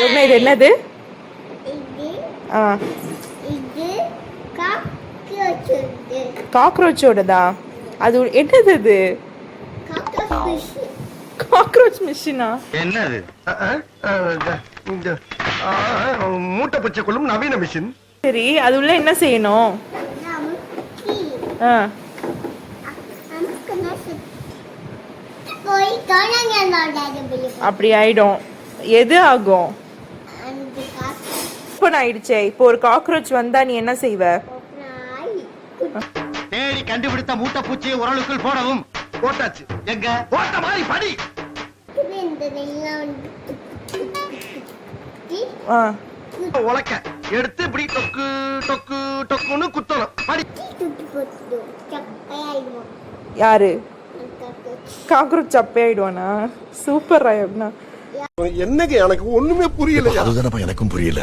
யோக்னா இது என்னது? ஆ காக்ரோச்சோடதா? அது என்னது இது? காக்ரோச் மிஷினா? என்னது? மூட்டை பச்சை கொள்ளும் நவீன மிஷின். சரி, அது உள்ள என்ன செய்யணும்? அப்படி ஆயிடும். எது ஆகும்? ஓப்பன் ஆயிடுச்சே. இப்போ ஒரு காக்ரோச் வந்தா நீ என்ன செய்வ? தேடி கண்டுபிடித்த மூட்டை பூச்சி உரலுக்குள் போடவும். போட்டாச்சு. எங்க போட்ட மாதிரி படி. உலக்க எடுத்து இப்படி டொக்கு டொக்கு டொக்குன்னு குத்தணும். படி. யாரு? காக்ரோச் சப்பையாயிடுவானா? சூப்பர் யோக்னா. என்னங்க எனக்கு ஒண்ணுமே புரியல. அதுதானப்பா எனக்கும் புரியல.